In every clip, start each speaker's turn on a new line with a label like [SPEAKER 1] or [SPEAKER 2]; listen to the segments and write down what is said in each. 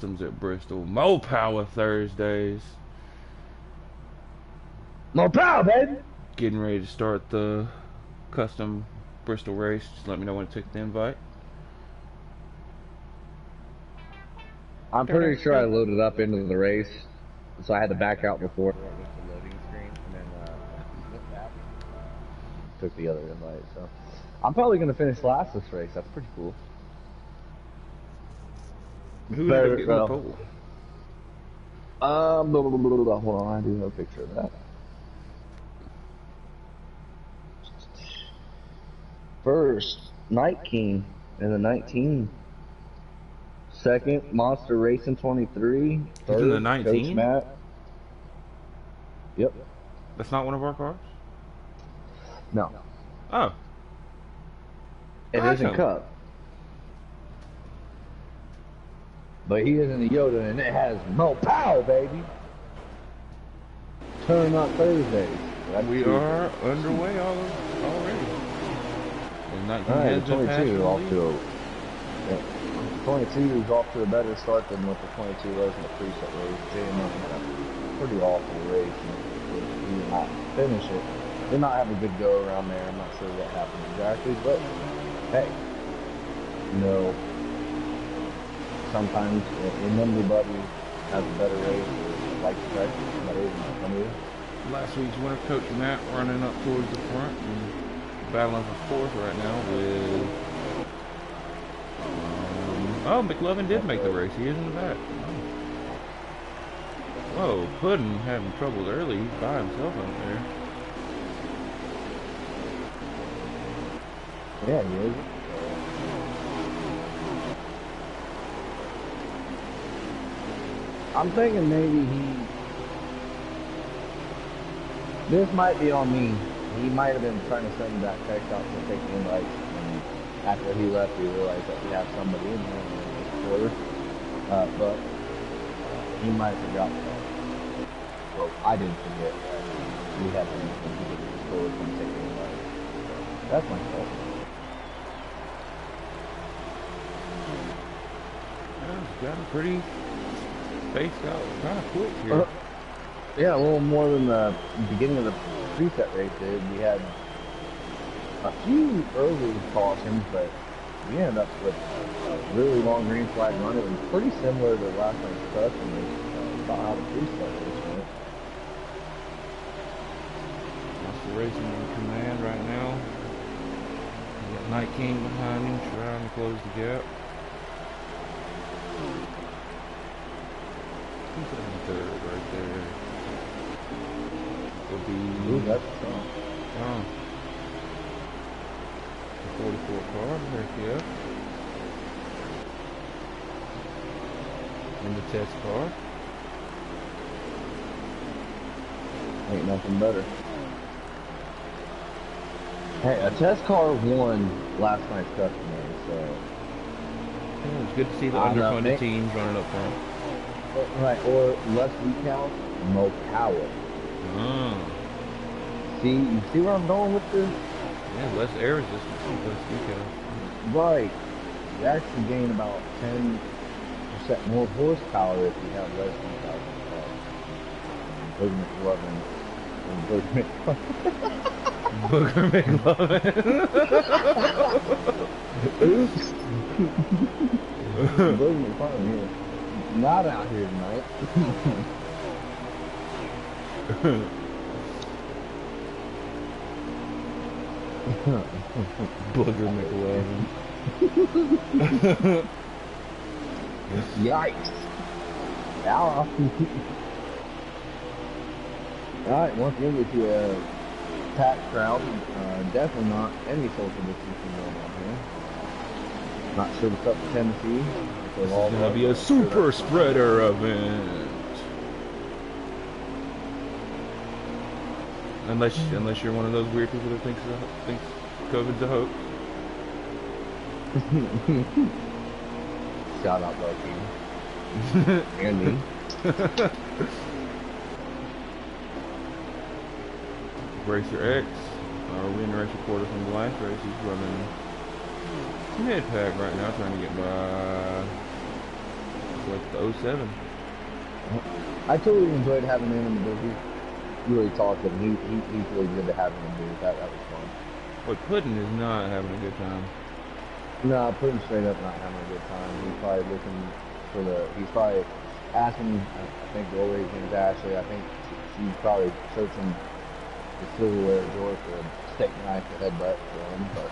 [SPEAKER 1] Customs at Bristol. Mo Power Thursdays.
[SPEAKER 2] More power, baby.
[SPEAKER 1] Getting ready to start the custom Bristol race. Just let me know when to take the invite.
[SPEAKER 2] I'm pretty sure I loaded up into the race, so I had to back out before it went to loading screen, and then went back and took the other invite. So I'm probably gonna finish last this race. That's pretty cool.
[SPEAKER 1] Who ended up getting the pole?
[SPEAKER 2] Hold on, I do have a picture of that. First, Night King in the 19. Second, Monster Racing 23. Third,
[SPEAKER 1] He's in the 19?
[SPEAKER 2] Coach Matt. Yep.
[SPEAKER 1] That's not one of our cars?
[SPEAKER 2] No.
[SPEAKER 1] Oh.
[SPEAKER 2] It isn't Cup. But he is in the Yoda, and it has Mo Pow, baby. Turn up Thursdays.
[SPEAKER 1] We are underway already. And 19
[SPEAKER 2] Alright, 22 off to a... Yeah. 22 is off to a better start than what the 22 was in the preset race. JMO had a pretty awful race, and he did not finish it. Did not have a good go around there. I'm not sure what happened exactly, but hey, you know, sometimes when everybody has a better race or likes to practice, somebody isn't come here.
[SPEAKER 1] Last week's winner, Coach Matt, running up towards the front and battling for fourth right now with. Oh, McLovin did make the race. He is in the back. Oh. Whoa, Puddin having trouble early. He's by himself out there.
[SPEAKER 2] Yeah, he is. I'm thinking maybe this might be on me. He might have been trying to send that text out to take the invite. After he left, we realized that we have somebody in here in this quarter. But he might have forgot that. Well, I didn't forget that we had him when he did the store and take the invite. That's my fault.
[SPEAKER 1] He's gotten pretty spaced out kind of quick here.
[SPEAKER 2] Yeah, a little more than the beginning of the preset race did. We had a few early cautions, but we ended up with a really long green flag run. It was pretty similar to last night's custom. About how the preset race went.
[SPEAKER 1] Monster Racing in command right now. We got Night King behind him, trying to close the gap. Who's in third right there? Would be.
[SPEAKER 2] Ooh, that's strong.
[SPEAKER 1] Oh. 44 car, heck yeah. In the test car.
[SPEAKER 2] Ain't nothing better. Hey, a test car won last night's custom race, so.
[SPEAKER 1] Yeah, it's good to see the underfunded teams running up front.
[SPEAKER 2] Right, or less decals, Mo Power. See, you see where I'm going with this?
[SPEAKER 1] Yeah, less air resistance with less decals.
[SPEAKER 2] Right. You actually gain about 10% more horsepower if you have less decals in the car. Booger McLovin. Oops. Booger McLovin here. Not out here tonight.
[SPEAKER 1] Booger McLovin.
[SPEAKER 2] Yikes. Ow. Alright, once again with you packed crowd. Definitely not any social distancing going on here. Not sure what's up with Tennessee.
[SPEAKER 1] This is going to be a super spreader event. Unless you're one of those weird people that thinks COVID's a hoax.
[SPEAKER 2] Shout out Bucky. And me.
[SPEAKER 1] Racer X, our win race reporter from the last race, he's running mid-pack right now, trying to get by like the 07.
[SPEAKER 2] I totally enjoyed having him in the booth. He really talked, and he's really good to have in the booth. That was fun.
[SPEAKER 1] But Puddin is not having a good time.
[SPEAKER 2] No, put him straight up not having a good time. He's probably looking for he's probably asking, I think the old lady's name's Ashley, I think she's probably searching the silverware drawer for a steak knife or headbutt for him, but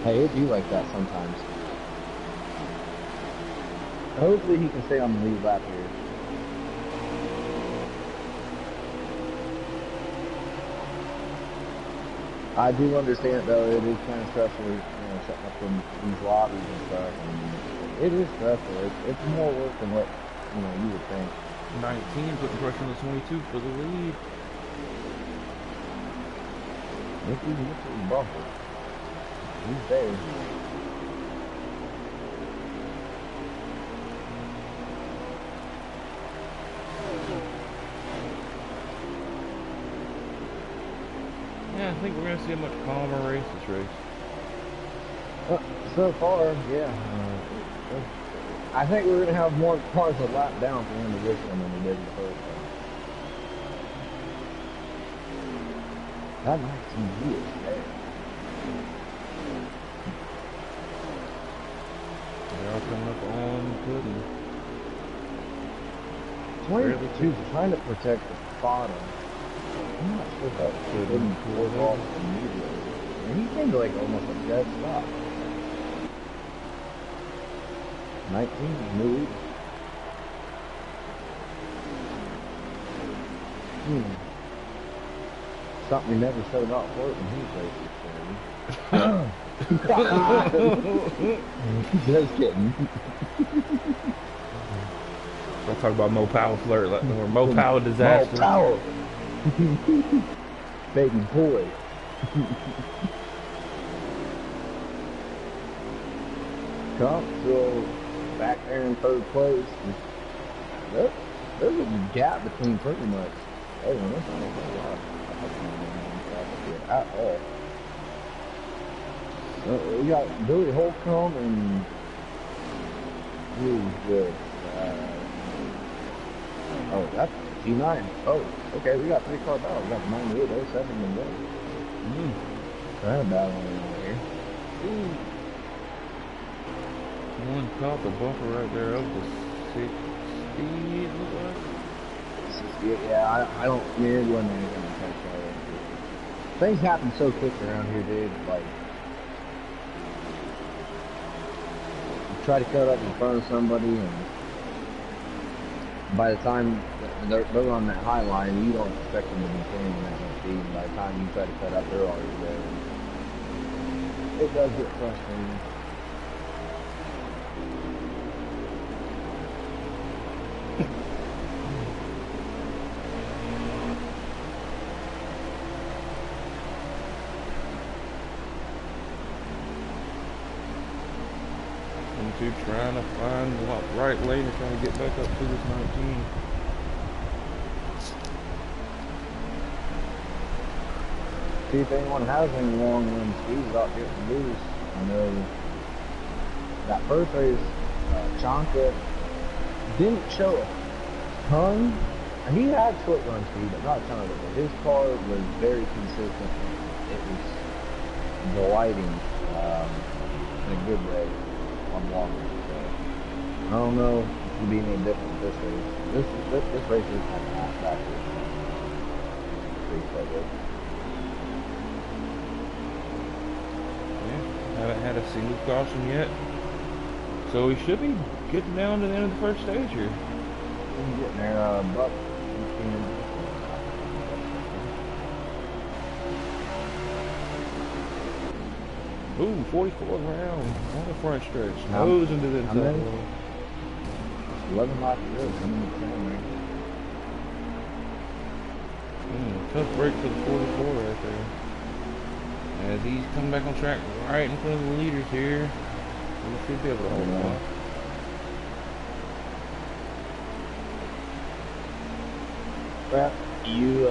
[SPEAKER 2] hey, it do like that sometimes. Hopefully he can stay on the lead lap here. I do understand though, it is kind of stressful, setting up these lobbies and stuff. And it is stressful. It's more work than what you would think.
[SPEAKER 1] 19 putting pressure on the 22 for the lead.
[SPEAKER 2] If he gets his bumper, he's there.
[SPEAKER 1] Yeah, I think we're going to see a much calmer race this race.
[SPEAKER 2] So far, yeah. I think we're going to have more cars a lap down for the end of this one than we did in the first one. That 19 is there.
[SPEAKER 1] They're all coming up on Puddin.
[SPEAKER 2] 22 is trying to protect the bottom. I'm not sure if that Puddin pulled off immediately. And he came to like almost a dead stop. 19 moved. Something we never said about Fort when he was racing. Just kidding.
[SPEAKER 1] I'll talk about Mo Powah flirt, or Mo Powah disaster.
[SPEAKER 2] Mo Powah. Baby boy. Trump still back there in third place. There's a gap between pretty much everyone. That's not a whole lot at all. We got Billy Holcomb and who's good? Oh, that's G9. Oh, okay, we got 3 car battle. We got 98, 07, and 1. I had a battle over here.
[SPEAKER 1] One caught the bumper right there up to 60, it looked like.
[SPEAKER 2] Yeah, I don't, it wasn't anything to catch that. Things happen so quick around here, dude. Like, you try to cut up in front of somebody, and by the time they're on that high line, you don't expect them to be carrying that much speed. And by the time you try to cut up, they're already there. It does get frustrating.
[SPEAKER 1] Trying to find the right lane and trying to get back up to this 19.
[SPEAKER 2] See if anyone has any long run speed without getting loose. I know that first race, Chonka didn't show a ton. He had short run speed, but not a ton of it. But his car was very consistent. It was gliding in a good way on long range. I don't know if it'll be any different this race. This race is kind of half back here.
[SPEAKER 1] Yeah, haven't had a single caution yet. So we should be getting down to the end of the first stage here.
[SPEAKER 2] We're getting there, Buck.
[SPEAKER 1] Ooh, 44th round on the front stretch. Nose into the inside.
[SPEAKER 2] 11 laps to go, coming to 10 there.
[SPEAKER 1] Tough break for the 44 right there. As he's coming back on track right in front of the leaders here. We should be able to hold on.
[SPEAKER 2] Well, you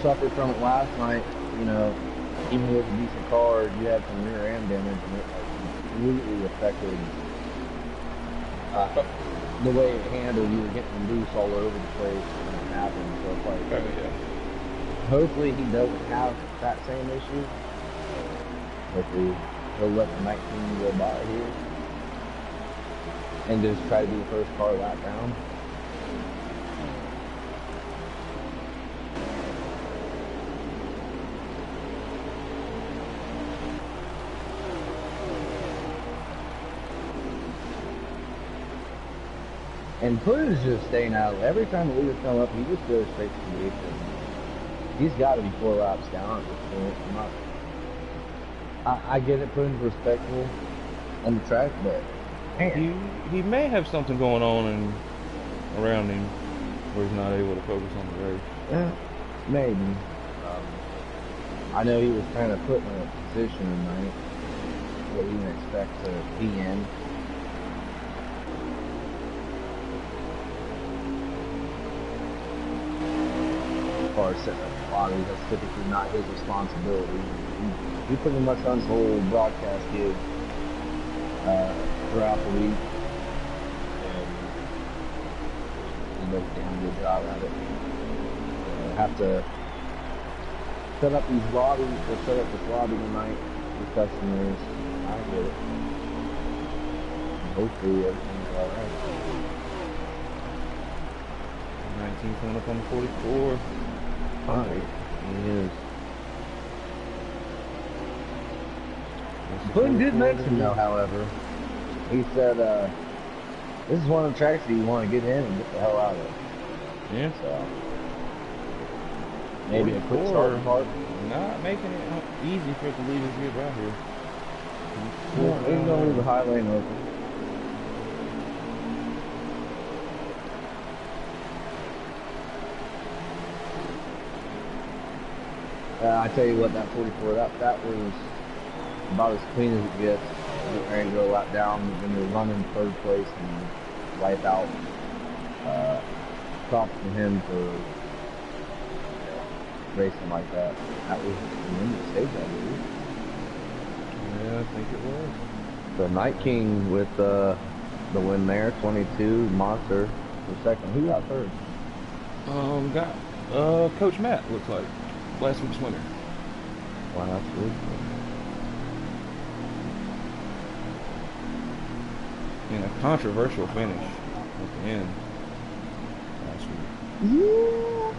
[SPEAKER 2] suffered from it last night, even with a decent car, you had some rear end damage, and it completely affected The way it handled, you were getting loose all over the place when it happened. So it's like,
[SPEAKER 1] Oh, yeah.
[SPEAKER 2] hopefully he doesn't have that same issue. Hopefully he'll let the 19 go by here and just try to be the first car lap down. And Pruitt is just staying out. Every time the leaders come up, he just goes straight to the lead. He's got to be 4 laps down at this point. I get it, Pruitt's respectful on the track, but
[SPEAKER 1] He may have something going on around him where he's not able to focus on the race.
[SPEAKER 2] Yeah, maybe. I know he was kind of put in a position tonight that we didn't expect to be in. As far as setting up the body, that's typically not his responsibility. He pretty much runs the whole broadcast gig throughout the week, and he does a damn good job at it. Have to set up these lobbies, or set up this lobby tonight with customers. I get it. And hopefully everything's alright.
[SPEAKER 1] 19 coming up on the 44.
[SPEAKER 2] Alright, he is.
[SPEAKER 1] That's the
[SPEAKER 2] Boone did
[SPEAKER 1] 44
[SPEAKER 2] mention though, however, he said this is one of the tracks that you want to get in and get the hell out of.
[SPEAKER 1] Yeah.
[SPEAKER 2] So maybe a quick start part.
[SPEAKER 1] Not making it easy for the leaders to get by here.
[SPEAKER 2] He's going to leave the high lane open. I tell you what, that 44, that was about as clean as it gets. Getting ready to go lap down when you're running third place and wipe out. Props to him for racing like that. That was the win to save that, dude.
[SPEAKER 1] Yeah, I think it was.
[SPEAKER 2] The Night King with the win there, 22, Monster for second. Who got third?
[SPEAKER 1] Got Coach Matt, looks like. Last week's winner.
[SPEAKER 2] Wow, that's good.
[SPEAKER 1] And a controversial finish at the end last week.
[SPEAKER 2] Yeah.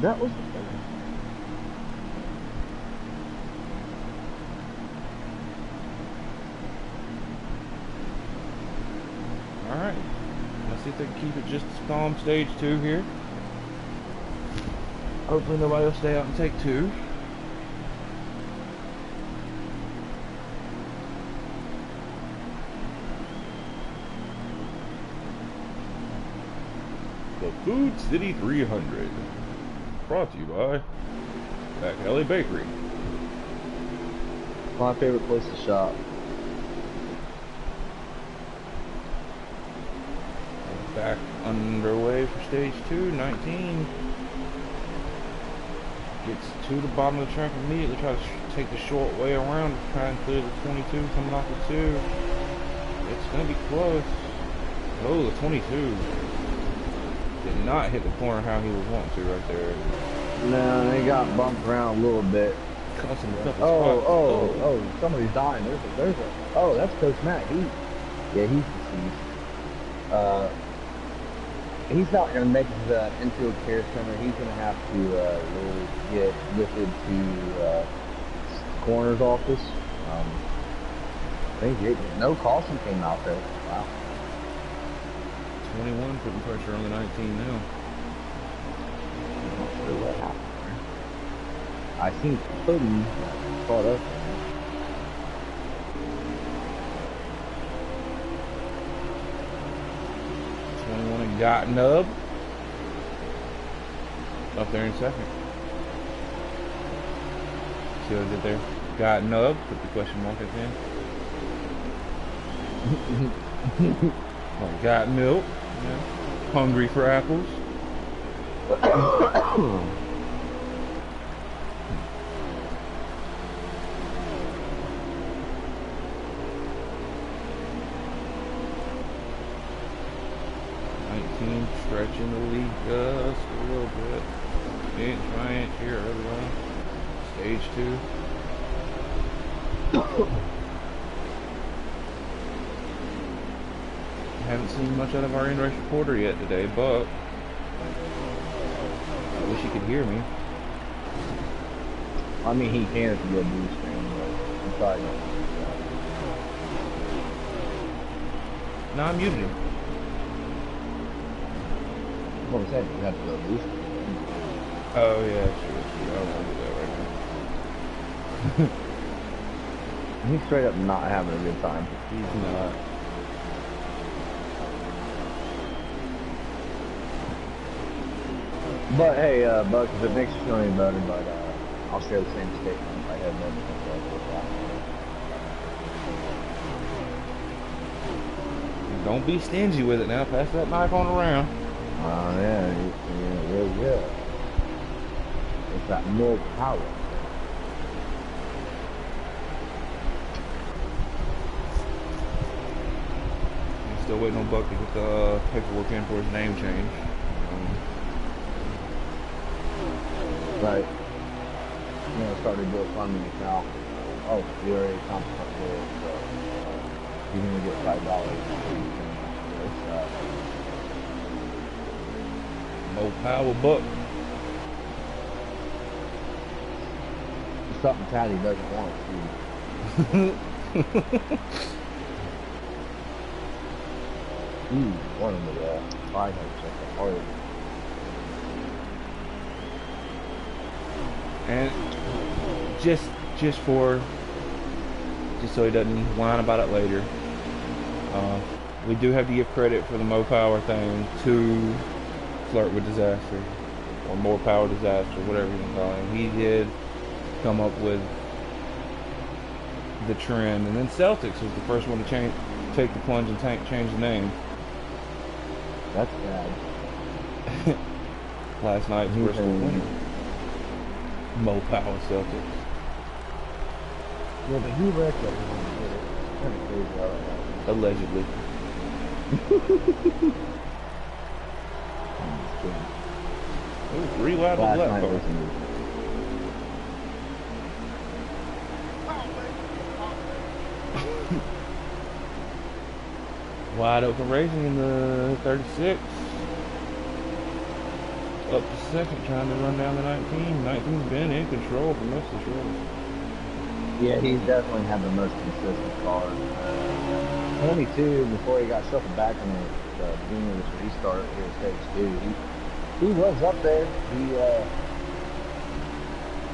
[SPEAKER 2] That was the thing.
[SPEAKER 1] Alright. Let's see if they can keep it just as calm stage 2 here. Hopefully nobody will stay out and take 2. The Food City 300. Brought to you by Back Alley Bakery.
[SPEAKER 2] My favorite place to shop.
[SPEAKER 1] Back underway for stage 2, 19. Gets to the bottom of the track immediately, try to take the short way around to try and clear the 22 coming off the 2. It's going to be close. Oh, the 22 did not hit the corner how he was wanting to right there.
[SPEAKER 2] No, they got bumped around a little bit.
[SPEAKER 1] Cost him a couple spots.
[SPEAKER 2] Oh, somebody's dying. Oh, that's Coach Matt. He's deceased. He's not going to make the infield care center. He's going to have to get lifted to coroner's office. I think no Carlson came out there. Wow.
[SPEAKER 1] 21 putting pressure on the 19 now.
[SPEAKER 2] I'm not sure what happened there. I think Pudding caught up.
[SPEAKER 1] 21 and got Nub up there in second. See what I did there? Got Nub, put the question mark at the end. Oh, got milk. Yeah. Hungry for apples. team stretching the lead just a little bit. Inch by inch here early on. Stage 2. Haven't seen much out of our in-race reporter yet today, but I wish he could hear me.
[SPEAKER 2] I mean, he can if you go blue screen, but I'm probably not.
[SPEAKER 1] No, I'm muted him.
[SPEAKER 2] What was that? You have to go blue screen.
[SPEAKER 1] Oh yeah, sure. I don't want to do that right now.
[SPEAKER 2] He's straight up not having a good time.
[SPEAKER 1] He's not.
[SPEAKER 2] But hey, Buck, if it makes you feel any better, but I'll share the same statement. I have no control over that.
[SPEAKER 1] Don't be stingy with it now. Pass that knife on around.
[SPEAKER 2] Yeah, yeah. It's that more power.
[SPEAKER 1] I'm still waiting on Buck to get the paperwork in for his name change.
[SPEAKER 2] Right. You know, started to GoFundMe account. Oh, you already accomplished that goal, so you're gonna get $5 for
[SPEAKER 1] More power, Buck.
[SPEAKER 2] something Taddy doesn't want to. One of the 500 hard.
[SPEAKER 1] And just so he doesn't whine about it later, we do have to give credit for the Mo Power thing to Flirt with Disaster, or More Power Disaster, whatever you can call him. He did come up with the trend, and then Celtics was the first one to take the plunge and change the name.
[SPEAKER 2] That's bad.
[SPEAKER 1] Last night's Bristol winner. Mo Power Celtics.
[SPEAKER 2] Yeah, but he wrecked it. Kind of crazy how that happened.
[SPEAKER 1] Allegedly.
[SPEAKER 2] I'm just kidding.
[SPEAKER 1] Ooh, 3 wide
[SPEAKER 2] Last
[SPEAKER 1] left
[SPEAKER 2] night
[SPEAKER 1] car.
[SPEAKER 2] was
[SPEAKER 1] Wide open racing in the 36. Up to second, trying to run down the 19. 19's been in control for most of the race.
[SPEAKER 2] Yeah, he's definitely had the most consistent car. 22, before he got shuffled back in the beginning of this restart here at stage 2, he was up there. He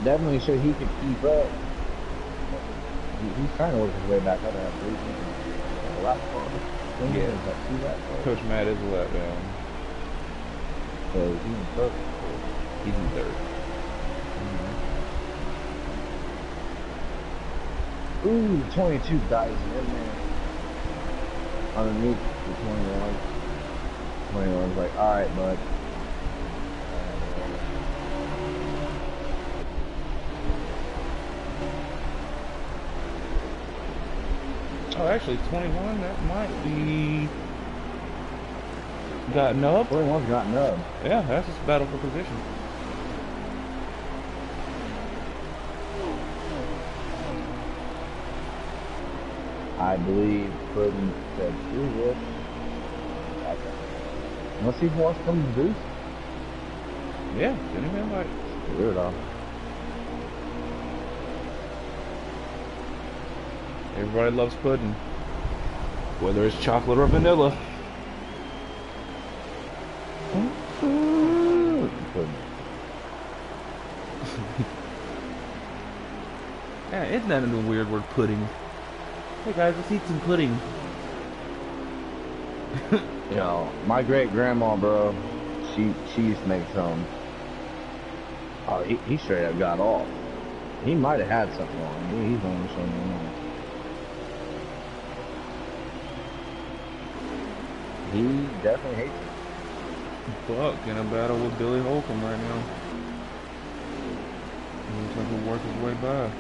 [SPEAKER 2] definitely showed he could keep up. He's trying to work his way back up. I believe he's a lap car.
[SPEAKER 1] Yeah. Coach Matt is a lap down.
[SPEAKER 2] So he's in third.
[SPEAKER 1] He's in third.
[SPEAKER 2] Ooh, the 22 guys in there. Underneath the 21. 21's like, alright, bud.
[SPEAKER 1] Oh, actually, 21, that might be... Got nubbed?
[SPEAKER 2] 21's got nubbed.
[SPEAKER 1] Yeah, that's just battle for position.
[SPEAKER 2] I believe Puddin said screw this. Unless he wants to come to boost.
[SPEAKER 1] Yeah, send him invite.
[SPEAKER 2] Screw it off.
[SPEAKER 1] Everybody loves pudding. Whether it's chocolate or vanilla.
[SPEAKER 2] Puddin.
[SPEAKER 1] Yeah, isn't that a weird word, pudding? Hey guys, let's eat some pudding.
[SPEAKER 2] You know, my great grandma, bro, she used to make some. Oh, he straight up got off. He might have had something on him. He's only showing me now. He definitely hates it.
[SPEAKER 1] Buck in a battle with Billy Holcomb right now. He looks like he'll work his way by.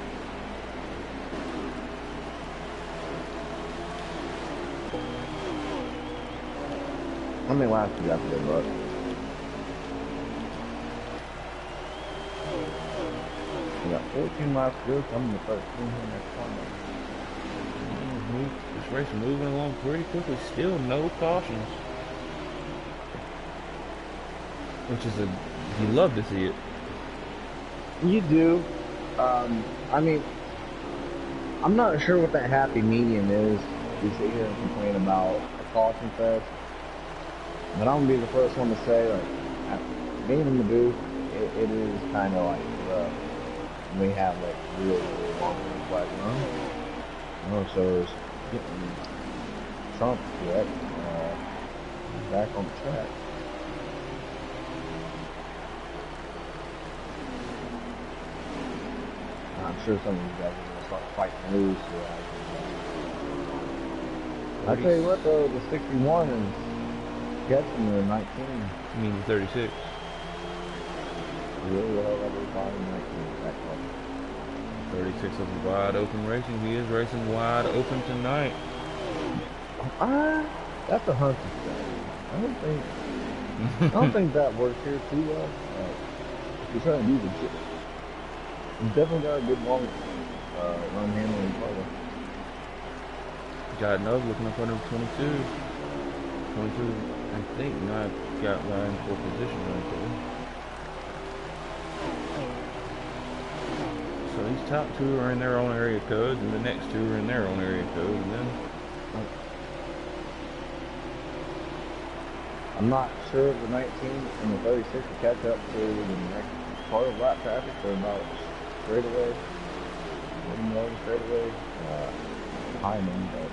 [SPEAKER 2] How many laps do you have to go, bud? We got 14 laps to go. I'm in the 13 here next corner.
[SPEAKER 1] This race is moving along pretty quickly. Still no cautions. Which is you love to see it.
[SPEAKER 2] You do. I mean, I'm not sure what that happy medium is. We sit here and complain about a caution fest. But I'm going to be the first one to say, like, being in the booth, it is kind of like rough. We have, like, really long flag run. So it's getting Trump yet. Back on the track. I'm sure some of you guys are going to start fighting loose. I tell you what, though, the 61 is catching the 19.
[SPEAKER 1] You mean the 36?
[SPEAKER 2] Really well, every time 19 back up.
[SPEAKER 1] 36 is wide open racing. He is racing wide open tonight.
[SPEAKER 2] That's a hunting strategy. I don't think that works here too well. If you're trying to do the chip. He's definitely got a good long run handling Powah.
[SPEAKER 1] Got another looking up under 22. 22, I think, not got line for position right there. So these top two are in their own area codes, and the next two are in their own area code, and then
[SPEAKER 2] I'm not sure if the 19 and the 36 will catch up to the next part of lap traffic. They're about straight away, a little more than straight away behind them, but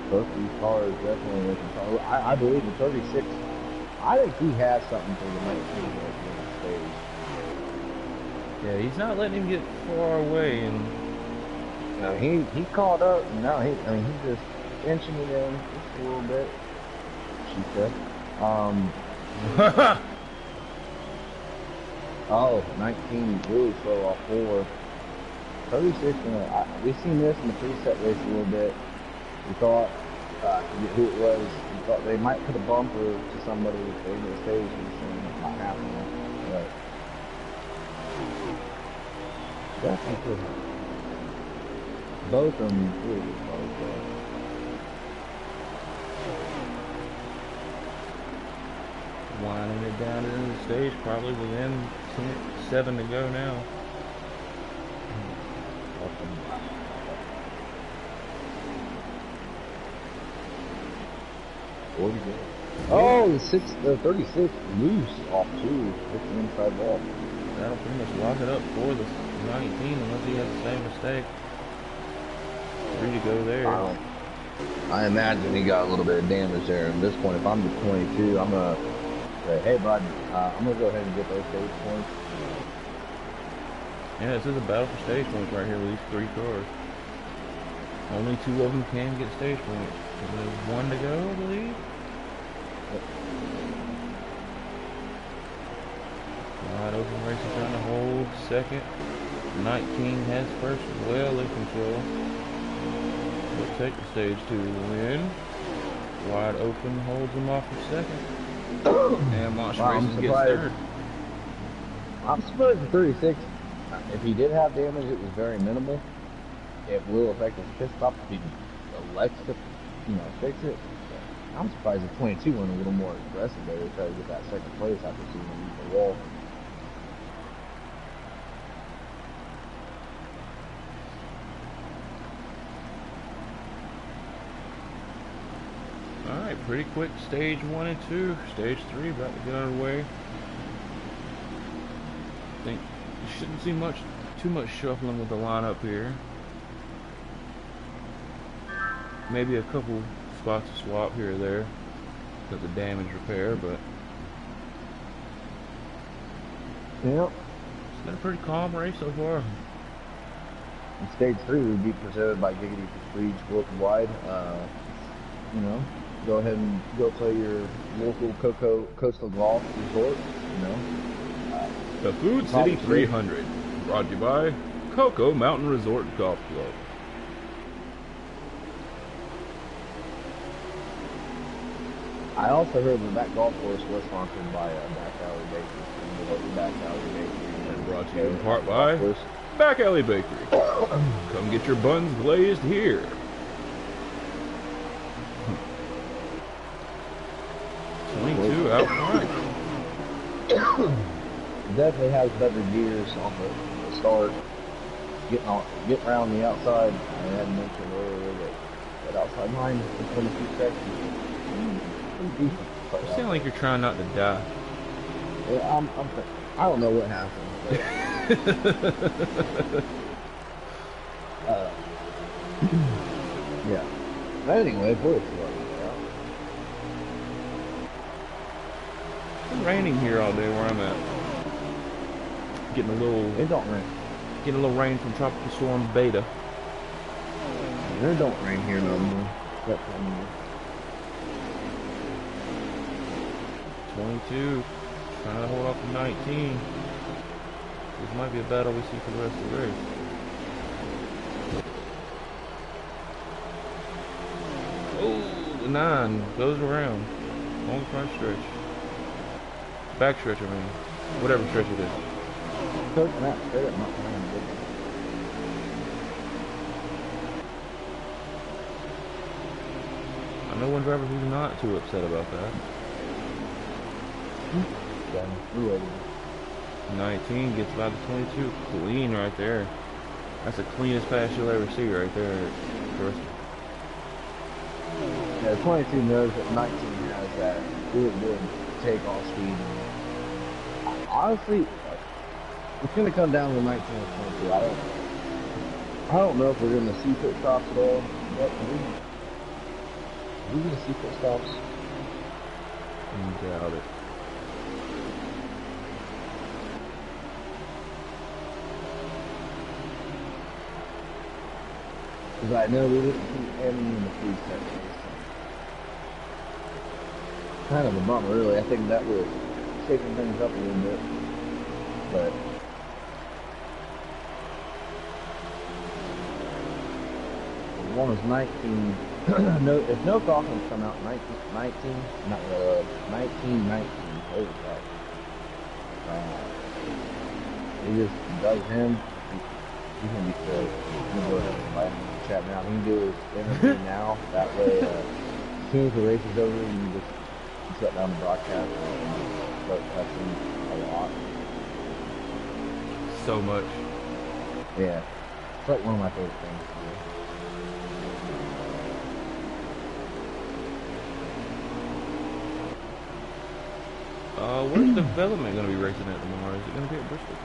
[SPEAKER 2] both these cars definitely looking solid. I believe the 36, I think he has something for the 19 at the stage.
[SPEAKER 1] yeah, he's not letting him get far away, and
[SPEAKER 2] He caught up, and now he's just inching it in just a little bit, she said. Oh, 19 really slow off 4. 36, we've seen this in the preset race a little bit. We thought, who it was, we thought they might put a bumper to somebody at the end of the stage, and it's not happening. But definitely could happen. Both of them really good cars,
[SPEAKER 1] winding it down into the stage, probably within 7 to go now. Oh,
[SPEAKER 2] the 36 loose off 2 with the inside wall.
[SPEAKER 1] That'll pretty much lock it up for the 19 unless he has the same mistake. 3 to go there.
[SPEAKER 2] I imagine he got a little bit of damage there. At this point, if I'm the 22, I'm going to say, hey, bud, I'm going to go ahead and get those stage points.
[SPEAKER 1] Yeah, this is a battle for stage points right here with these 3 cars. Only 2 of them can get stage points. There's 1 to go, I believe. Wide open racing trying to hold second. 19 has first, well in control. Will take the stage 2 win. Wide open holds him off for second. And Monster Racing gets third.
[SPEAKER 2] I'm surprised the 36, if he did have damage, it was very minimal. It will affect his pit stop if he elects to, fix it. I'm surprised the 22 went a little more aggressive there to try to get that second place after seeing him leave the wall.
[SPEAKER 1] Alright, pretty quick stage 1 and 2. Stage 3 about to get underway. I think you shouldn't see too much shuffling with the lineup here. Maybe a couple spots to swap here or there because of damage repair, but
[SPEAKER 2] Yep.
[SPEAKER 1] It's been a pretty calm race so far.
[SPEAKER 2] In stage 3, we'd be presented by Giggity Prestige Worldwide. Go ahead and go play your local coastal golf resort.
[SPEAKER 1] The Food City 300, brought to you by Cocoa Mountain Resort Golf Club.
[SPEAKER 2] I also heard that golf course was sponsored by Back Alley Bakery. The local Back Alley Bakery.
[SPEAKER 1] And brought to you in part
[SPEAKER 2] Golf
[SPEAKER 1] by
[SPEAKER 2] course.
[SPEAKER 1] Back Alley Bakery. Come get your buns glazed here. 22 out front.
[SPEAKER 2] Definitely has better gears on the start. Getting around the outside. I had mentioned earlier that outside line, the 22 section, pretty decent.
[SPEAKER 1] You sound like you're trying not to die.
[SPEAKER 2] Yeah, I don't know what happened. But, yeah. But anyway, boys,
[SPEAKER 1] It's raining here all day where I'm at. Getting a little.
[SPEAKER 2] it don't rain.
[SPEAKER 1] Getting a little rain from Tropical Storm Beta.
[SPEAKER 2] It don't rain here no more.
[SPEAKER 1] 22. Trying to hold off to 19. This might be a battle we see for the rest of the race. Oh, the 9 goes around. Long front stretch. Back stretch, I mean. Whatever stretch it is. I know one driver who's not too upset about that. 19 gets by the 22. Clean right there. That's the cleanest pass you'll ever see right there at Bristol.
[SPEAKER 2] Yeah, 22 knows that 19 has that good takeoff speed. Honestly, it's going to come down to 19 and 22. I don't know if we're going to see pit stops at all. But we're going to see pit stops.
[SPEAKER 1] Doubt it.
[SPEAKER 2] Because I know we didn't see any in the free section. Kind of a bummer, really. I think that would shaking things up a little bit. But one was 19. No, if no Falcons come out 19, not 19. Holy crap! He just does him. He's gonna be killed. I'm gonna go ahead and invite him to the chat now. He can do his interview now. That way, as soon as the race is over, you can just shut down the broadcast and start touching a lot.
[SPEAKER 1] So much.
[SPEAKER 2] Yeah, it's like one of my favorite things to do.
[SPEAKER 1] Where's development going to be racing at tomorrow? Is it going to be at Bristol?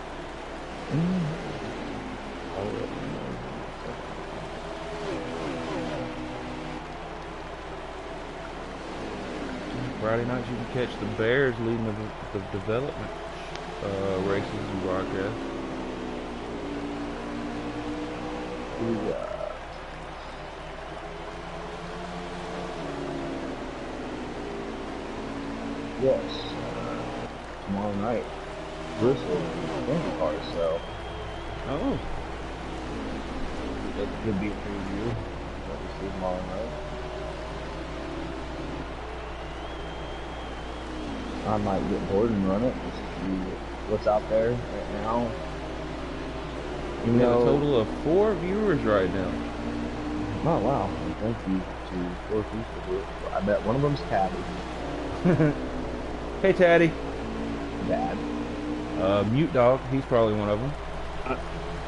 [SPEAKER 1] Friday nights you can catch the Bears leading the development races and broadcast.
[SPEAKER 2] Yes, tomorrow night, Bristol Nascar, so
[SPEAKER 1] Oh.
[SPEAKER 2] that could be a preview of what we see tomorrow night. I might get bored and run it, just see what's out there right now.
[SPEAKER 1] We have a total of 4 viewers right now.
[SPEAKER 2] Oh wow, thank you to 4 people. I bet one of them's Tabby.
[SPEAKER 1] Hey, Taddy.
[SPEAKER 2] Bad.
[SPEAKER 1] Mute Dog, he's probably one of them.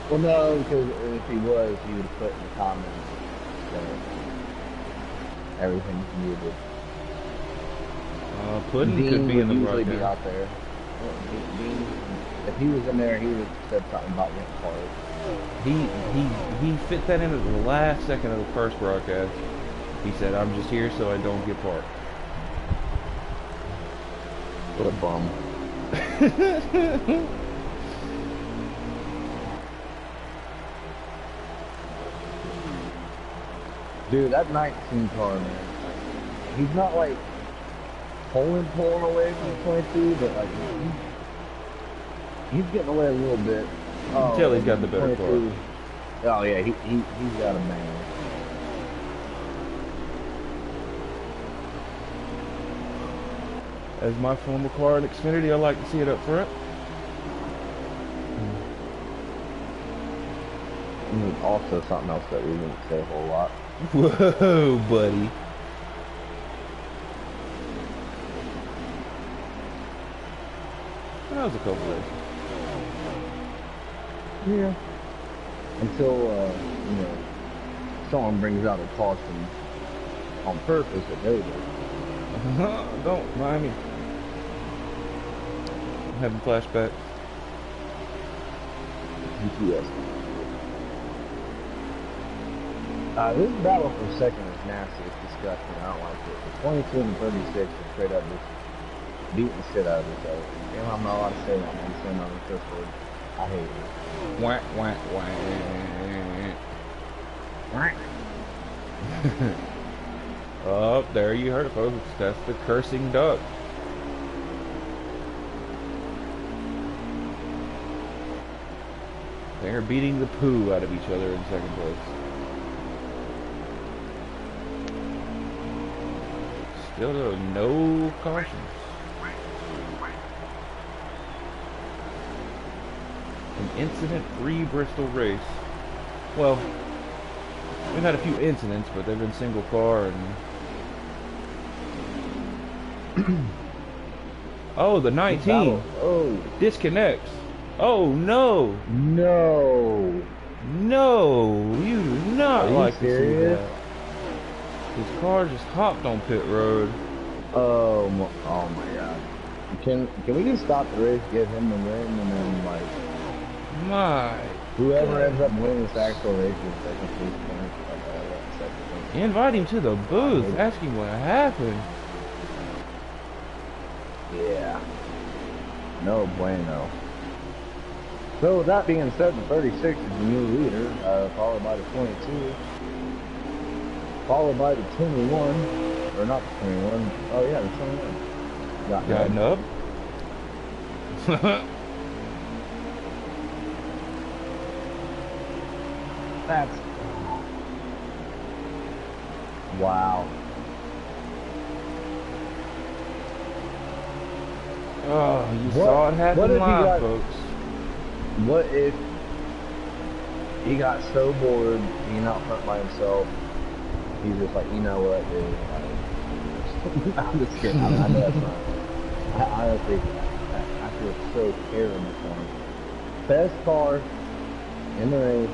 [SPEAKER 2] Well, no, because if he was, he would have put in the comments that everything's muted.
[SPEAKER 1] Puddin'
[SPEAKER 2] Dean
[SPEAKER 1] could be in the
[SPEAKER 2] usually
[SPEAKER 1] broadcast.
[SPEAKER 2] be out there. Dean, if he was in there, he would have said something about getting hard.
[SPEAKER 1] He fit that in at the last second of the first broadcast. He said, "I'm just here so I don't get parked."
[SPEAKER 2] What a bum. Dude, that 19 car, man. He's not like pulling away from the 22, but like he's getting away a little bit.
[SPEAKER 1] You can tell he's got the better car.
[SPEAKER 2] Oh yeah, he's got a man.
[SPEAKER 1] As my former car in Xfinity, I like to see it up front.
[SPEAKER 2] And also something else that we didn't say a whole lot.
[SPEAKER 1] Whoa, buddy. That was a couple days.
[SPEAKER 2] Yeah. Until, you know, someone brings out a caution on purpose at David.
[SPEAKER 1] Don't mind me. I'm having flashbacks.
[SPEAKER 2] GPS. This battle for second is nasty. It's disgusting. I don't like it. The 22 and 36 are straight up just beating the shit out of each other. Damn, I'm not allowed to say that. I'm saying on the first word. I hate it.
[SPEAKER 1] Wah, wah, wah. Oh, there you heard it, folks. That's the cursing duck. They're beating the poo out of each other in second place. Still no cautions. An incident-free Bristol race. Well, we've had a few incidents, but they've been single car and... Oh, the 19 disconnects. Oh no!
[SPEAKER 2] No!
[SPEAKER 1] No! You do not like to see
[SPEAKER 2] serious?
[SPEAKER 1] that. His car just hopped on pit road.
[SPEAKER 2] Oh my god. Can we just stop the race, give him the win, and then like
[SPEAKER 1] My
[SPEAKER 2] whoever ends up winning this actual race is second place point.
[SPEAKER 1] invite him to the booth. Ask him what happened.
[SPEAKER 2] Yeah. No bueno. So with that being said, the 36 is the new leader, followed by the 22, followed by the 21, or not the 21. Oh yeah, the 21.
[SPEAKER 1] Got nub.
[SPEAKER 2] That's wow.
[SPEAKER 1] Oh, you saw it happen live, folks.
[SPEAKER 2] What if he got so bored being out front by himself, he's just like, you know what, dude? I'm just kidding. I know that's not. I honestly, I feel so terrible for him. Best car in the race.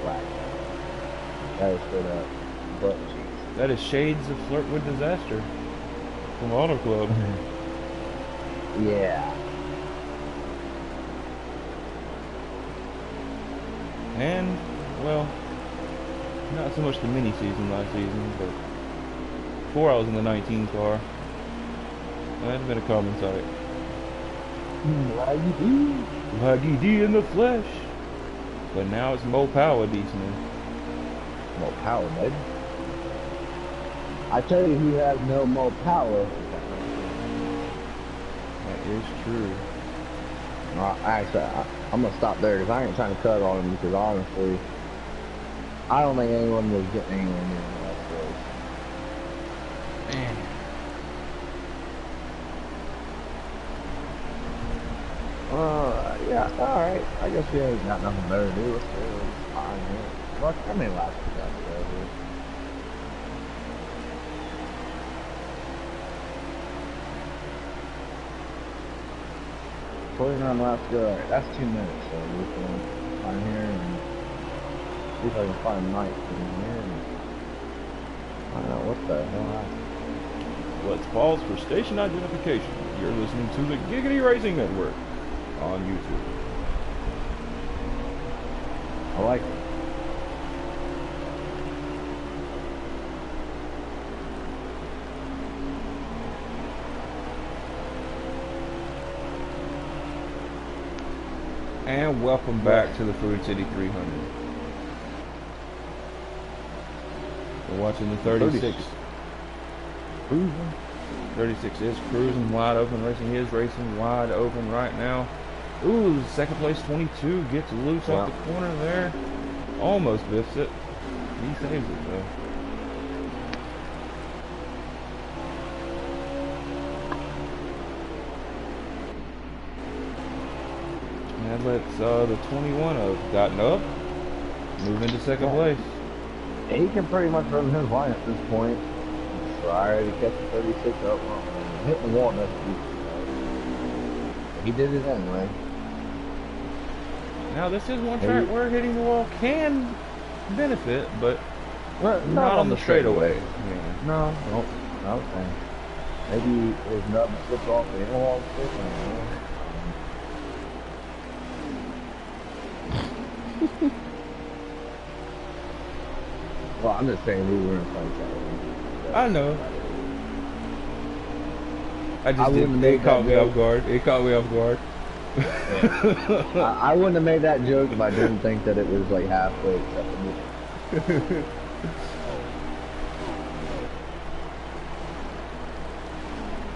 [SPEAKER 2] Black. That is straight up. But jeez.
[SPEAKER 1] That is shades of Flirt with Disaster from Auto Club.
[SPEAKER 2] Yeah.
[SPEAKER 1] And, well, not so much the mini season last season, but before I was in the 19 car, that'd been a common sight. Laggy D in the flesh. But now it's Mo Powah beats me.
[SPEAKER 2] Mo Powah, baby. I tell you who has no Mo Powah.
[SPEAKER 1] That is true.
[SPEAKER 2] Actually, I'm going to stop there because I ain't trying to cut on him because honestly, I don't think anyone was getting anywhere near that race.
[SPEAKER 1] Man.
[SPEAKER 2] Yeah, alright. I guess we ain't got nothing better to do. Let's go. Fine, yeah. Look, how many laps we got to go here? 49 laps to go. Alright, that's 2 minutes, so we're going to find here and see if I can find Mike in here. I don't know what the hell happened.
[SPEAKER 1] Let's pause for station identification. You're listening to the Giggity Racing Network on YouTube.
[SPEAKER 2] I like it.
[SPEAKER 1] And welcome back to the Food City 300. We're watching the 36.
[SPEAKER 2] Cruising.
[SPEAKER 1] 36 is cruising wide open racing. He is racing wide open right now. Ooh, second place 22 gets loose off the corner there. Almost biffs it. He saves it though. that lets the 21 have gotten up, move into second place.
[SPEAKER 2] He can pretty much run his line at this point. Try to catch the 36 up. Well, hitting the wall doesn't do it. He did it anyway.
[SPEAKER 1] Now this is one track where hitting the wall can benefit, but not on the straightaway. Yeah.
[SPEAKER 2] No, okay. Maybe his nub slipped off the inner wall stick. Well, I'm just saying we were in front of each other.
[SPEAKER 1] I know. It caught me off guard. It caught me off guard.
[SPEAKER 2] I wouldn't have made that joke if I didn't think that it was like halfway acceptable.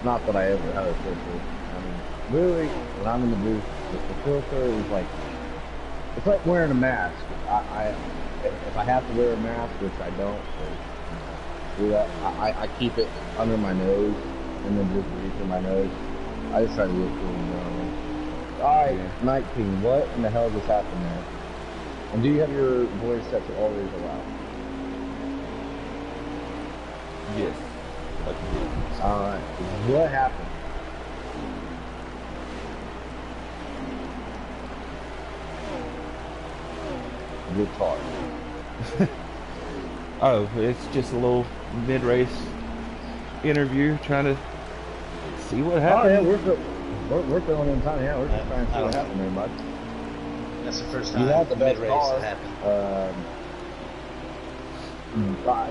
[SPEAKER 2] Not that I ever had a filter. I mean, really, when I'm in the booth, the filter is like, it's like wearing a mask. If I have to wear a mask, which I don't, do that. I keep it under my nose and then just breathe through my nose. I just try to look cool and normal. Alright, yeah. 19. What in the hell just happened there? And do you have your voice set to always allow?
[SPEAKER 1] Yes.
[SPEAKER 2] Alright. What happened? Good talk.
[SPEAKER 1] Oh, it's just a little mid-race interview, trying to see what happened.
[SPEAKER 2] Oh yeah, we're filling in time. Yeah, we're just trying to see what happened there, bud.
[SPEAKER 3] That's the first time
[SPEAKER 2] you had the best
[SPEAKER 3] mid-race
[SPEAKER 2] car.
[SPEAKER 3] happened.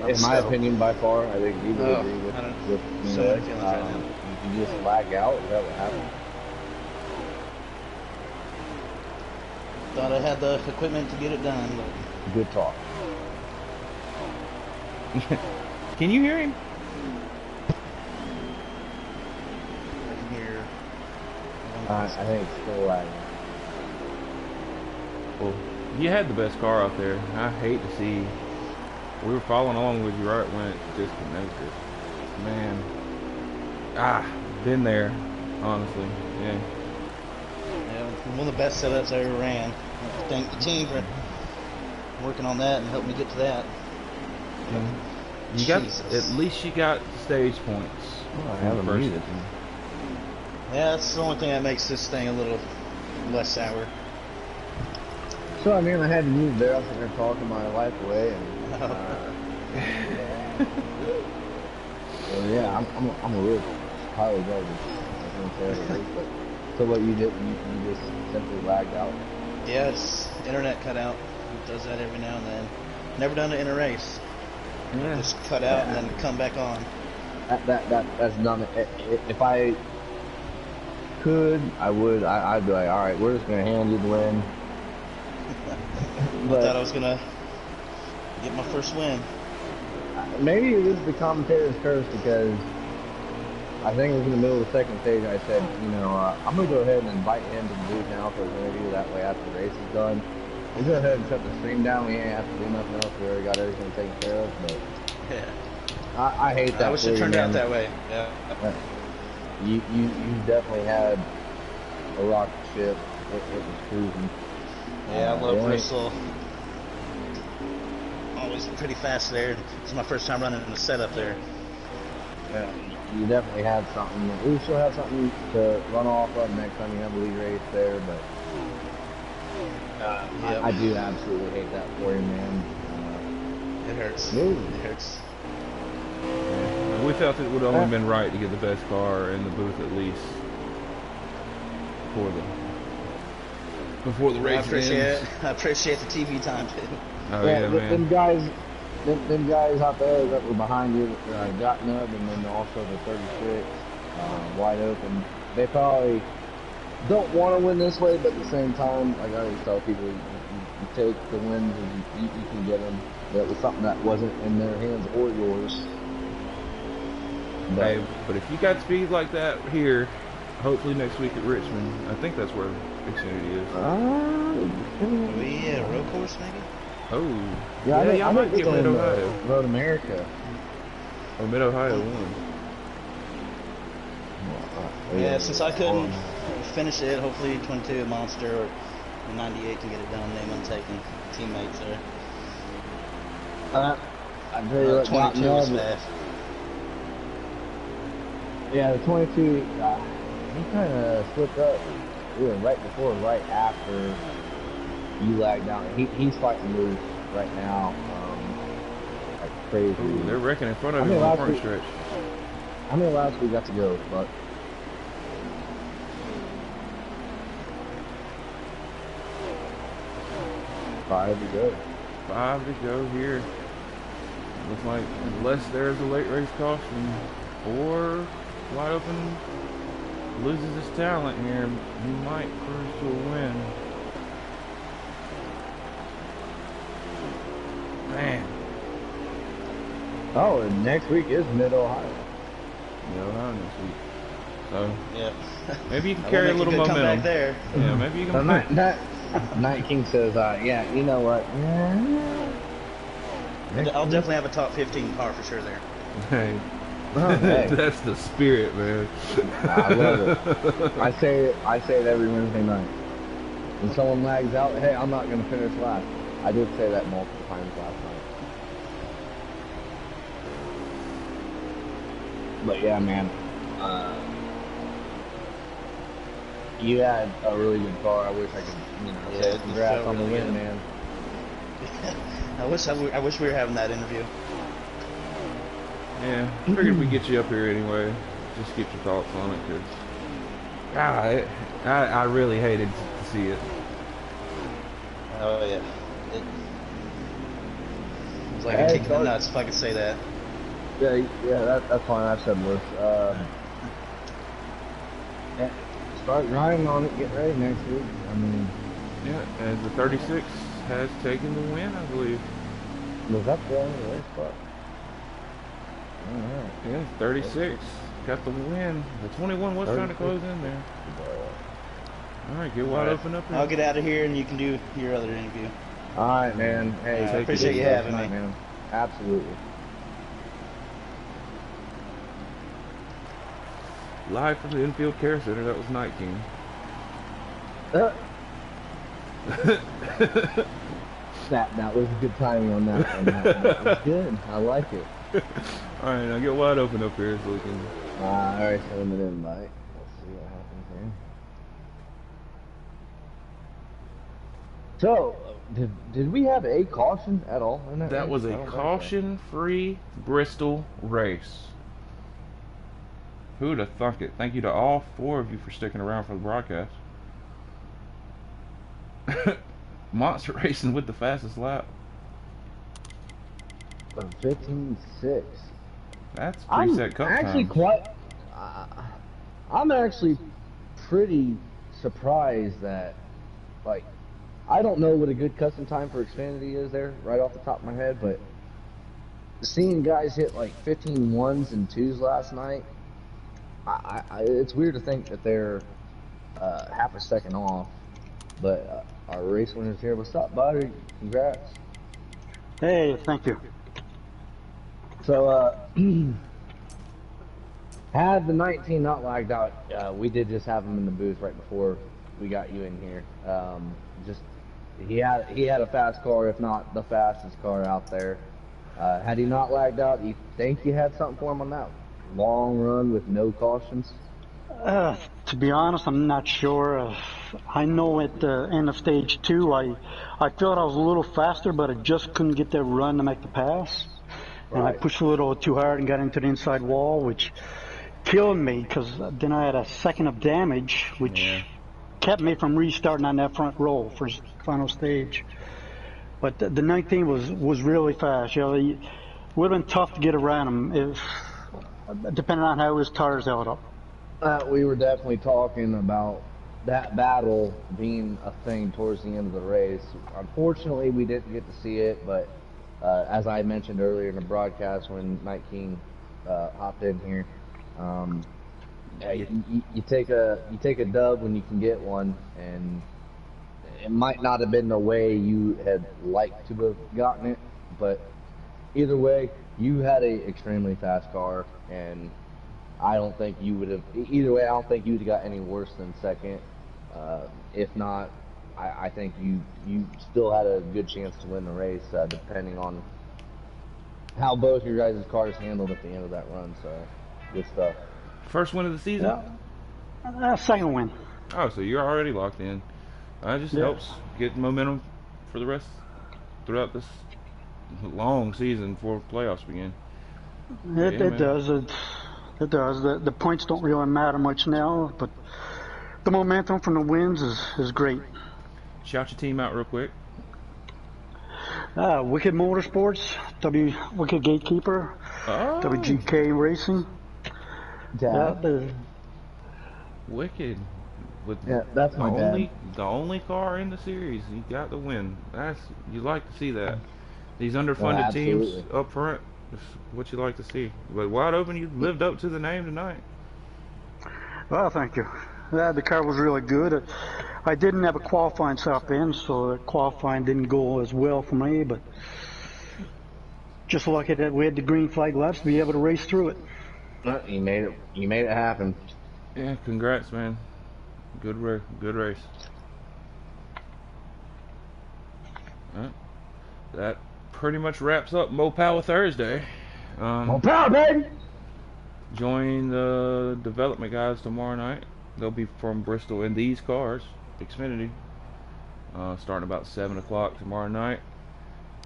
[SPEAKER 2] In my opinion, by far, I think you would agree with
[SPEAKER 3] so many feelings right now.
[SPEAKER 2] You just lag out. Is that what happened?
[SPEAKER 3] Thought I had the equipment to get it done, but
[SPEAKER 2] good talk.
[SPEAKER 1] Can you hear him?
[SPEAKER 3] I can hear.
[SPEAKER 2] I think it's still lagging.
[SPEAKER 1] Well, you had the best car out there. I hate to see. We were following along with you right when it disconnected. Man. Been there, honestly. Yeah.
[SPEAKER 3] Yeah, one of the best setups I ever ran. Thank the team for working on that and helping me get to that.
[SPEAKER 1] You got, at least you got stage points.
[SPEAKER 2] Oh, I haven't muted.
[SPEAKER 3] Yeah, that's the only thing that makes this thing a little less sour.
[SPEAKER 2] So I mean, I had to mute there. I was sitting there talking my life away, and well, yeah, I'm a real highly garbage. So what you did, you just simply lagged out.
[SPEAKER 3] Yeah, it's internet cut out. It does that every now and then. Never done it in a race.
[SPEAKER 1] Yeah.
[SPEAKER 3] Just cut out and then come back on.
[SPEAKER 2] That's dumb. If I could, I would. I'd be like, all right, we're just gonna hand you the win.
[SPEAKER 3] I thought I was gonna get my first win.
[SPEAKER 2] Maybe it is the commentator's curse, because I think it was in the middle of the second stage. I said, I'm gonna go ahead and invite him to the booth now for his interview. That way, after the race is done, we'll go ahead and shut the stream down. We ain't have to do nothing else. We already got everything taken care of. But
[SPEAKER 3] yeah,
[SPEAKER 2] I hate that.
[SPEAKER 3] I wish it turned out that way. Yeah.
[SPEAKER 2] You definitely had a rocket ship. It was cruising.
[SPEAKER 3] Yeah, I love Bristol. Always pretty fast there. It's my first time running in the setup there.
[SPEAKER 2] Yeah, you definitely had something. We still have something to run off of next time you have a lead race there, but I do absolutely hate that for you, man.
[SPEAKER 3] It hurts.
[SPEAKER 2] It
[SPEAKER 3] hurts.
[SPEAKER 1] We felt it would have only been right to get the best car in the booth at least before the race ends.
[SPEAKER 3] I appreciate the TV time too.
[SPEAKER 1] Oh yeah, man.
[SPEAKER 2] Them guys out there that were behind you, got nub, and then also the 36 wide open. They probably don't want to win this way, but at the same time, like I always tell people, you take the wins and you can get them. That was something that wasn't in their hands or yours.
[SPEAKER 1] But if you got speed like that here, hopefully next week at Richmond, I think that's where Xfinity is.
[SPEAKER 3] Yeah, road course maybe?
[SPEAKER 1] Oh.
[SPEAKER 2] Yeah,
[SPEAKER 1] y'all might get Mid-Ohio.
[SPEAKER 2] Road America.
[SPEAKER 1] Or Mid-Ohio won.
[SPEAKER 3] Yeah, since I couldn't finish it, hopefully 22 Monster or The 98 can get it done. Name untaken teammates there.
[SPEAKER 2] I tell you what,
[SPEAKER 3] 22 was fast.
[SPEAKER 2] Yeah, the 22, he kind of slipped up. We were right before, right after you lagged out. He's fighting loose right now, like crazy.
[SPEAKER 1] Ooh, they're wrecking in front of him on the front stretch.
[SPEAKER 2] How many laps we got to go, Buck? 5 to go.
[SPEAKER 1] 5 to go here. Looks like unless there's a late race caution or wide open loses his talent here, he might cruise to a win. Man.
[SPEAKER 2] Oh, and next week is Mid-Ohio.
[SPEAKER 1] Mid-Ohio next week. So
[SPEAKER 3] yeah,
[SPEAKER 1] maybe you can carry a little momentum.
[SPEAKER 3] Back there.
[SPEAKER 1] Yeah, maybe you can.
[SPEAKER 2] Night King says, yeah, you know what?
[SPEAKER 3] I'll definitely have a top 15 car for sure there.
[SPEAKER 1] Hey.
[SPEAKER 2] Oh, hey.
[SPEAKER 1] That's the spirit, man.
[SPEAKER 2] I love it. I say it every Wednesday night. When someone lags out, hey, I'm not going to finish last. I did say that multiple times last night. But yeah, man. You had a really good car. I wish I could, say congrats on the win, man.
[SPEAKER 3] I wish we were having that interview.
[SPEAKER 1] Yeah, I figured we'd get you up here anyway. Just get your thoughts on it, because I really hated to see it.
[SPEAKER 3] Oh, yeah. It was like a kick in the nuts, if I could say that.
[SPEAKER 2] Yeah, that's fine. I've said worse. Start grinding on it. Get ready next week. I mean,
[SPEAKER 1] yeah, and the 36 has taken the win, I believe.
[SPEAKER 2] Was that the only race spot? Alright.
[SPEAKER 1] Yeah, 36 got the win. The 21 was trying to close in there. Alright, get wide open up here.
[SPEAKER 3] I'll get out of here and you can do your other interview.
[SPEAKER 2] Alright, man. Hey,
[SPEAKER 3] I appreciate you having me.
[SPEAKER 2] Man. Absolutely.
[SPEAKER 1] Live from the infield care center, that was Night King.
[SPEAKER 2] That was good timing on that one. That was good. I like it.
[SPEAKER 1] Alright, now get wide open up here so we can...
[SPEAKER 2] I already sent him an invite. Let's see what happens here. So, did we have a caution at all in that
[SPEAKER 1] That
[SPEAKER 2] race?
[SPEAKER 1] was a caution-free Bristol race. Who'd have thunk it? Thank you to all 4 of you for sticking around for the broadcast. Monster racing with the fastest lap.
[SPEAKER 2] 15.6.
[SPEAKER 1] That's preset cup time.
[SPEAKER 2] I'm actually pretty surprised that, like, I don't know what a good custom time for Xfinity is there, right off the top of my head, but seeing guys hit like 15 1s and 2s last night, it's weird to think that they're half a second off. But our race winner's here. What's up, buddy? Congrats.
[SPEAKER 4] Hey, thank you.
[SPEAKER 2] So, had the 19 not lagged out, we did just have him in the booth right before we got you in here. He had a fast car, if not the fastest car out there. Had he not lagged out, do you think you had something for him on that long run with no cautions?
[SPEAKER 4] To be honest, I'm not sure. I know at the end of stage 2, I felt I was a little faster, but I just couldn't get that run to make the pass. Right. And I pushed a little too hard and got into the inside wall, which killed me, because then I had a second of damage, which kept me from restarting on that front row for final stage. But the 19 was really fast. It would have been tough to get around him depending on how his tires held up.
[SPEAKER 2] We were definitely talking about that battle being a thing towards the end of the race. Unfortunately, we didn't get to see it, but as I mentioned earlier in the broadcast when Night King hopped in here, you take a dub when you can get one, and it might not have been the way you had liked to have gotten it, but either way, you had a extremely fast car, and I don't think you would have. Either way, I don't think you would have got any worse than second, if not I think you still had a good chance to win the race, depending on how both your guys' cars handled at the end of that run. So, good stuff.
[SPEAKER 1] First win of the season?
[SPEAKER 4] Second win.
[SPEAKER 1] Oh, so you're already locked in. That just helps get momentum for the rest throughout this long season before playoffs begin.
[SPEAKER 4] It does. It does. The points don't really matter much now, but the momentum from the wins is great.
[SPEAKER 1] Shout your team out real quick.
[SPEAKER 4] Wicked Motorsports, Wicked Gatekeeper, WGK Racing.
[SPEAKER 1] Wicked.
[SPEAKER 2] That's my dad.
[SPEAKER 1] The only car in the series. He got the win. You like to see that. These underfunded teams up front. That's what you like to see. But wide open, you lived up to the name tonight.
[SPEAKER 4] Well, thank you. The car was really good. I didn't have a qualifying setup in, so qualifying didn't go as well for me, but just lucky that we had the green flag laps to be able to race through it.
[SPEAKER 2] You made it. You made it happen.
[SPEAKER 1] Yeah, congrats, man. Good race. That pretty much wraps up Powah Thursday.
[SPEAKER 2] Powah, baby!
[SPEAKER 1] Join the development guys tomorrow night. They'll be from Bristol in these cars, Xfinity, starting about 7 o'clock tomorrow night.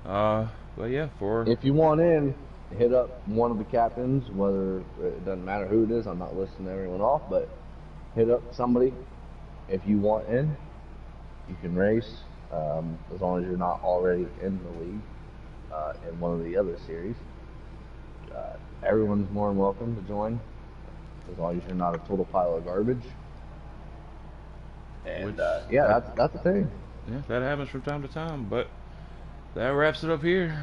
[SPEAKER 1] But yeah, if
[SPEAKER 2] you want in, hit up one of the captains, whether it doesn't matter who it is. I'm not listing everyone off, but hit up somebody. If you want in, you can race, as long as you're not already in the league in one of the other series. Everyone's more than welcome to join, as long as you're not a total pile of garbage. And that's the thing.
[SPEAKER 1] Yeah, that happens from time to time. But that wraps it up here.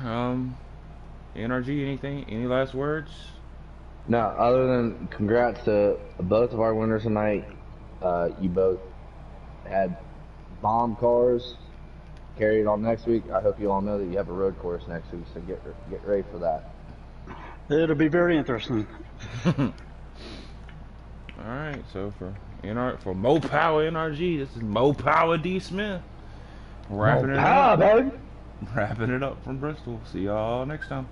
[SPEAKER 1] NRG, any last words?
[SPEAKER 2] No, other than congrats to both of our winners tonight. You both had bomb cars. Carry it on next week. I hope you all know that you have a road course next week, so get ready for that.
[SPEAKER 4] It'll be very interesting.
[SPEAKER 1] All right, so for Powah NRG, this is Powah D Smith. Wrapping it up from Bristol. See y'all next time.